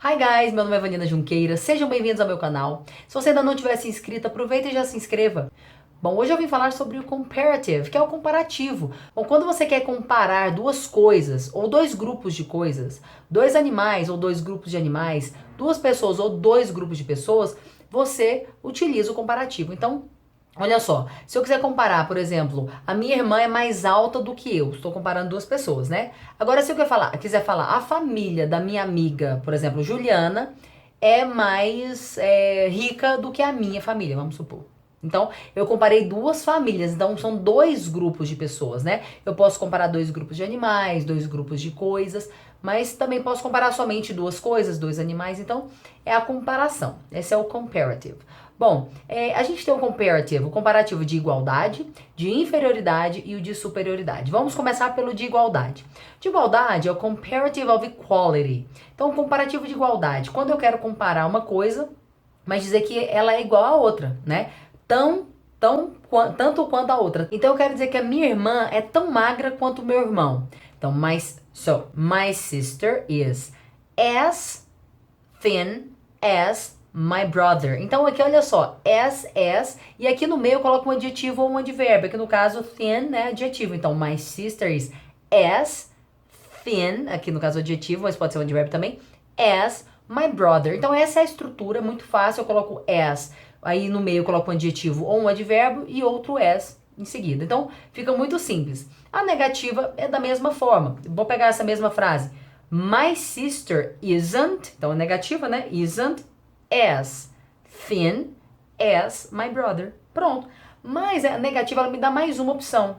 Hi guys, meu nome é Vanina Junqueira, sejam bem-vindos ao meu canal. Se você ainda não tiver se inscrito, aproveita e já se inscreva. Bom, hoje eu vim falar sobre o comparative, que é o comparativo. Bom, quando você quer comparar duas coisas, ou dois grupos de coisas, dois animais ou dois grupos de animais, duas pessoas ou dois grupos de pessoas, você utiliza o comparativo. Então, olha só, se eu quiser comparar, por exemplo, a minha irmã é mais alta do que eu, estou comparando duas pessoas, né? Agora, se eu quiser falar, a família da minha amiga, por exemplo, Juliana, é mais rica do que a minha família, vamos supor. Então, eu comparei duas famílias, então são dois grupos de pessoas, né? Eu posso comparar dois grupos de animais, dois grupos de coisas, mas também posso comparar somente duas coisas, dois animais, então é a comparação. Esse é o comparative. Bom, a gente tem o comparativo de igualdade, de inferioridade e o de superioridade. Vamos começar pelo de igualdade. De igualdade é o comparative of equality. Então, o comparativo de igualdade, quando eu quero comparar uma coisa, mas dizer que ela é igual a outra, né? Tanto quanto a outra. Então, eu quero dizer que a minha irmã é tão magra quanto o meu irmão. Então, my sister is as thin as my brother. Então aqui olha só, as, e aqui no meio eu coloco um adjetivo ou um advérbio. Aqui no caso, thin, né, adjetivo. Então, my sister is as thin, aqui no caso adjetivo, mas pode ser um advérbio também, as my brother. Então essa é a estrutura, muito fácil, eu coloco as, aí no meio eu coloco um adjetivo ou um advérbio e outro as em seguida. Então fica muito simples. A negativa é da mesma forma. Vou pegar essa mesma frase. My sister isn't, então a negativa, né? Isn't as thin as my brother. Pronto. Mas a negativa ela me dá mais uma opção.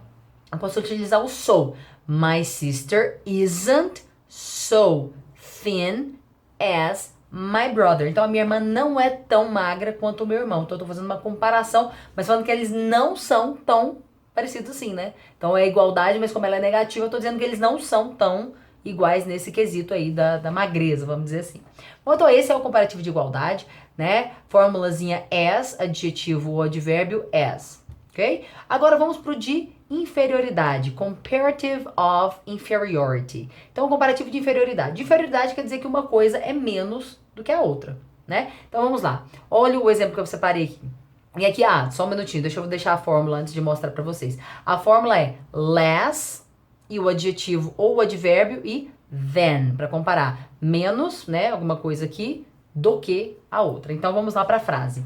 Eu posso utilizar o so. My sister isn't so thin as my brother. Então a minha irmã não é tão magra quanto o meu irmão. Então eu tô fazendo uma comparação, mas falando que eles não são tão parecidos assim, né? Então é igualdade, mas como ela é negativa, eu tô dizendo que eles não são tão iguais nesse quesito aí da magreza, vamos dizer assim. Bom, então esse é o comparativo de igualdade, né? Formulazinha as, adjetivo ou advérbio as, ok? Agora vamos pro de inferioridade, comparative of inferiority. Então, o comparativo de inferioridade. De inferioridade quer dizer que uma coisa é menos do que a outra, né? Então, vamos lá. Olha o exemplo que eu separei aqui. E aqui, só um minutinho, deixa eu deixar a fórmula antes de mostrar pra vocês. A fórmula é less e o adjetivo ou o advérbio e than, para comparar menos, né, alguma coisa aqui, do que a outra. Então, vamos lá pra frase.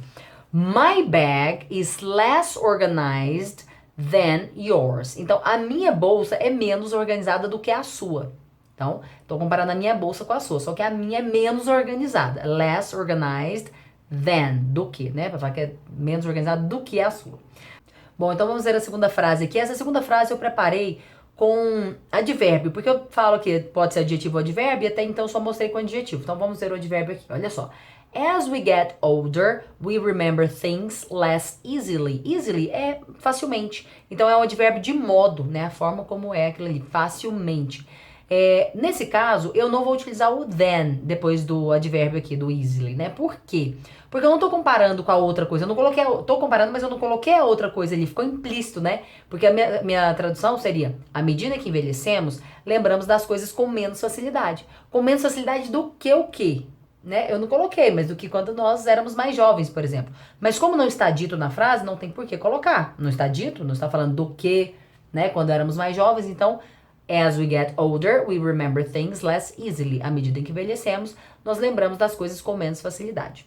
My bag is less organized than yours. Então, a minha bolsa é menos organizada do que a sua. Então, estou comparando a minha bolsa com a sua, só que a minha é menos organizada. Less organized than, do que, né? Para falar que é menos organizada do que a sua. Bom, então vamos ver a segunda frase aqui. Essa segunda frase eu preparei com advérbio, porque eu falo que pode ser adjetivo ou advérbio, e até então só mostrei com adjetivo. Então vamos ver o advérbio aqui, olha só. As we get older, we remember things less easily. Easily é facilmente. Então é um advérbio de modo, né? A forma como é aquilo ali, facilmente. Nesse caso, eu não vou utilizar o than depois do advérbio aqui, do easily, né? Por quê? Porque eu não tô comparando com a outra coisa. Eu não coloquei, tô comparando, mas eu não coloquei a outra coisa ali. Ficou implícito, né? Porque a minha tradução seria: à medida que envelhecemos, lembramos das coisas com menos facilidade. Com menos facilidade do que o quê? Né? Eu não coloquei, mas do que quando nós éramos mais jovens, por exemplo. Mas como não está dito na frase, não tem por que colocar. Não está dito, não está falando do que, né? Quando éramos mais jovens, então, as we get older, we remember things less easily. À medida que envelhecemos, nós lembramos das coisas com menos facilidade.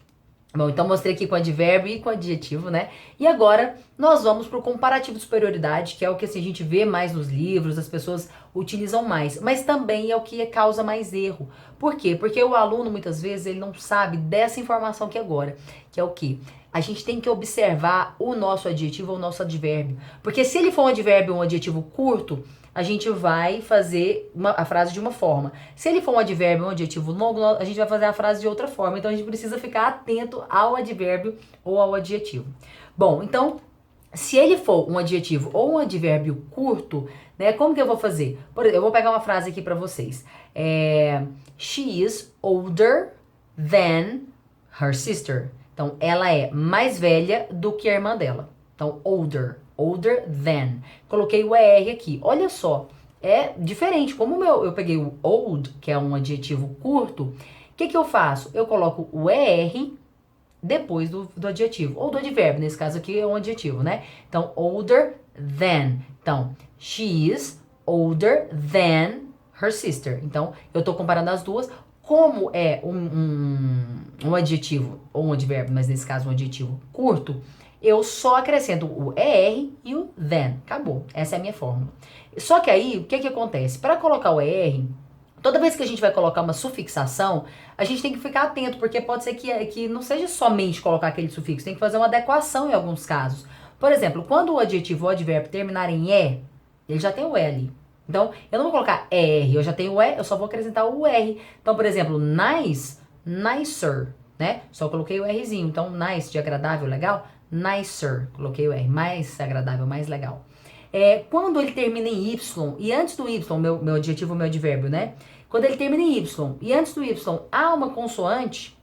Bom, então mostrei aqui com advérbio e com adjetivo, né? E agora nós vamos para o comparativo de superioridade, que é o que assim, a gente vê mais nos livros, as pessoas utilizam mais, mas também é o que causa mais erro. Por quê? Porque o aluno muitas vezes ele não sabe dessa informação aqui agora, que é o quê? A gente tem que observar o nosso adjetivo ou o nosso advérbio. Porque se ele for um advérbio ou um adjetivo curto, a gente vai fazer a frase de uma forma. Se ele for um advérbio ou um adjetivo longo, a gente vai fazer a frase de outra forma. Então a gente precisa ficar atento ao advérbio ou ao adjetivo. Bom, então, se ele for um adjetivo ou um advérbio curto, né, como que eu vou fazer? Por exemplo, eu vou pegar uma frase aqui para vocês. She is older than her sister. Então, ela é mais velha do que a irmã dela. Então, older than. Coloquei o ER aqui. Olha só, é diferente. Como eu peguei o old, que é um adjetivo curto, que eu faço? Eu coloco o ER depois do adjetivo, ou do advérbio, nesse caso aqui é um adjetivo, né? Então, older than. Então, she is older than her sister. Então, eu tô comparando as duas. Como é um adjetivo, ou um advérbio, mas nesse caso um adjetivo curto, eu só acrescento o ER e o than. Acabou. Essa é a minha fórmula. Só que aí, o que acontece? Para colocar o ER, toda vez que a gente vai colocar uma sufixação, a gente tem que ficar atento, porque pode ser que não seja somente colocar aquele sufixo, tem que fazer uma adequação em alguns casos. Por exemplo, quando o adjetivo ou advérbio terminar em E, ele já tem o E ali. Então, eu não vou colocar ER, eu já tenho o E, eu só vou acrescentar o R. Então, por exemplo, nice, nicer, né? Só coloquei o Rzinho. Então, nice, de agradável, legal. Nicer, coloquei o R, mais agradável, mais legal. Quando ele termina em Y, e antes do Y, meu adjetivo, meu advérbio, né? Quando ele termina em Y, e antes do Y há uma consoante,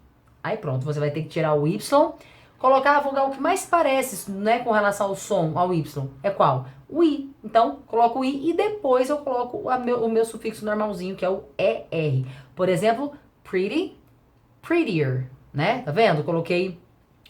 aí pronto, você vai ter que tirar o Y, colocar a vogal que mais parece, né, com relação ao som, ao Y. É qual? O I. Então, coloco o I e depois eu coloco o meu sufixo normalzinho, que é o ER. Por exemplo, pretty, prettier, né? Tá vendo? Coloquei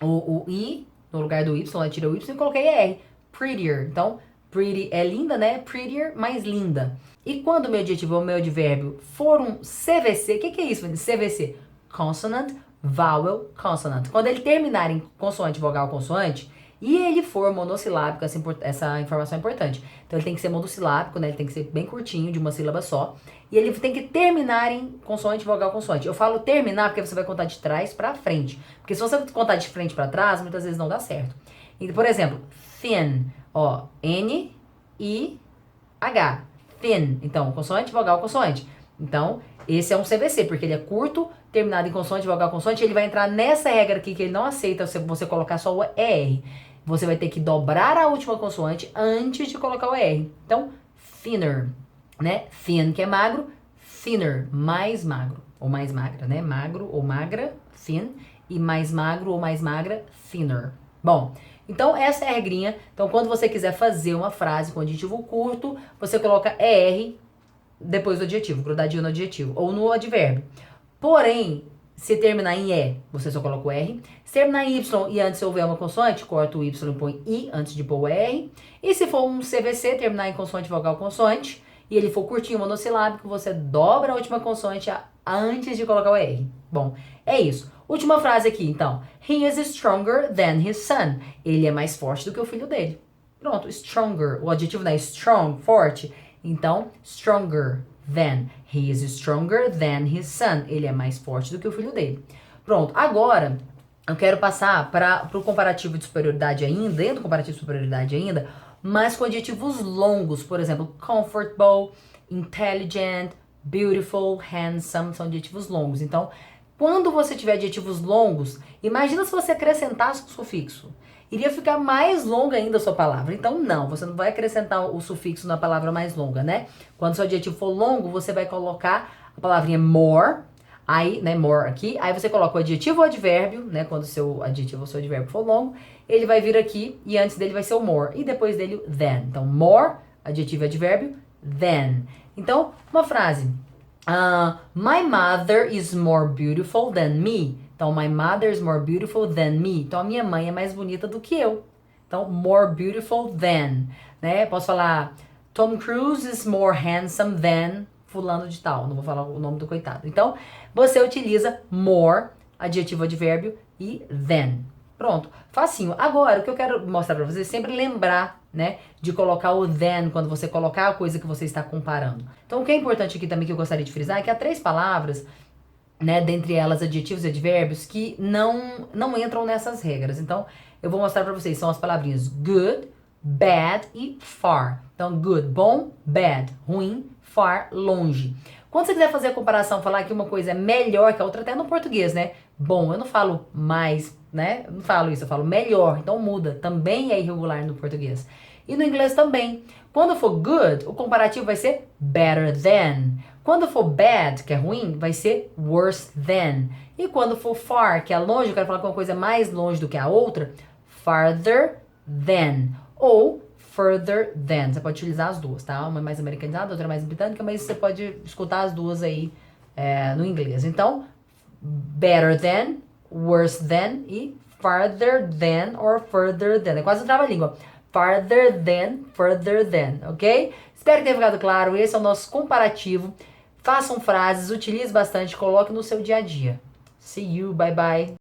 o I no lugar do Y, eu tirei o Y e coloquei ER. Prettier. Então, pretty é linda, né? Prettier, mais linda. E quando o meu adjetivo ou o meu advérbio for um CVC, o que é isso, CVC? Consonant, vowel, consonant. Quando ele terminar em consoante, vogal, consoante, e ele for monossilábico, essa informação é importante. Então ele tem que ser monossilábico, né? Ele tem que ser bem curtinho, de uma sílaba só. E ele tem que terminar em consoante, vogal, consoante. Eu falo terminar porque você vai contar de trás pra frente. Porque se você contar de frente pra trás, muitas vezes não dá certo. E, por exemplo, thin, ó, N-I-H, thin. Então, consoante, vogal, consoante. Então, esse é um CVC, porque ele é curto, terminado em consoante, vogal, consoante. Ele vai entrar nessa regra aqui, que ele não aceita você colocar só o ER. Você vai ter que dobrar a última consoante antes de colocar o ER. Então, thinner, né? Thin, que é magro, thinner, mais magro, ou mais magra, né? Magro ou magra, thin, e mais magro ou mais magra, thinner. Bom, então essa é a regrinha. Então, quando você quiser fazer uma frase com adjetivo curto, você coloca ER depois do adjetivo, grudadinho no adjetivo, ou no advérbio. Porém, se terminar em E, você só coloca o R. Se terminar em Y e antes houver uma consoante, corta o Y e põe I antes de pôr o R. E se for um CVC, terminar em consoante, vogal, consoante, e ele for curtinho, monossilábico, você dobra a última consoante antes de colocar o R. Bom, é isso. Última frase aqui, então. He is stronger than his son. Ele é mais forte do que o filho dele. Pronto, stronger. O adjetivo não é strong, forte. Então, stronger than. He is stronger than his son. Ele é mais forte do que o filho dele. Pronto, agora eu quero passar para o comparativo de superioridade ainda, dentro do comparativo de superioridade ainda, mas com adjetivos longos. Por exemplo, comfortable, intelligent, beautiful, handsome, são adjetivos longos. Então, quando você tiver adjetivos longos, imagina se você acrescentasse um sufixo. Iria ficar mais longa ainda a sua palavra. Então, não, você não vai acrescentar o sufixo na palavra mais longa, né? Quando o seu adjetivo for longo, você vai colocar a palavrinha more, aí, né, more aqui, aí você coloca o adjetivo ou advérbio, né, quando o seu adjetivo ou seu advérbio for longo, ele vai vir aqui e antes dele vai ser o more, e depois dele o than. Então, more, adjetivo e advérbio, than. Então, uma frase. My mother is more beautiful than me. Então, my mother is more beautiful than me. Então, a minha mãe é mais bonita do que eu. Então, more beautiful than, né? Posso falar, Tom Cruise is more handsome than fulano de tal. Não vou falar o nome do coitado. Então, você utiliza more, adjetivo, advérbio e than. Pronto, facinho. Agora, o que eu quero mostrar pra vocês é sempre lembrar, né, de colocar o than quando você colocar a coisa que você está comparando. Então, o que é importante aqui também que eu gostaria de frisar é que há 3 palavras, né, dentre elas adjetivos e advérbios, que não entram nessas regras. Então, eu vou mostrar pra vocês, são as palavrinhas good, bad e far. Então, good, bom, bad, ruim, far, longe. Quando você quiser fazer a comparação, falar que uma coisa é melhor que a outra, até no português, né? Bom, eu não falo mais, né? Eu não falo isso, eu falo melhor. Então muda, também é irregular no português. E no inglês também. Quando for good, o comparativo vai ser better than. Quando for bad, que é ruim, vai ser worse than. E quando for far, que é longe, eu quero falar que uma coisa é mais longe do que a outra, farther than. Ou further than. Você pode utilizar as duas, tá? Uma é mais americanizada, outra é mais britânica, mas você pode escutar as duas aí no inglês. Então, better than, worse than e farther than or further than. É quase um trava-língua. Farther than, further than, ok? Espero que tenha ficado claro. Esse é o nosso comparativo. Façam frases, utilize bastante, coloque no seu dia a dia. See you, bye bye.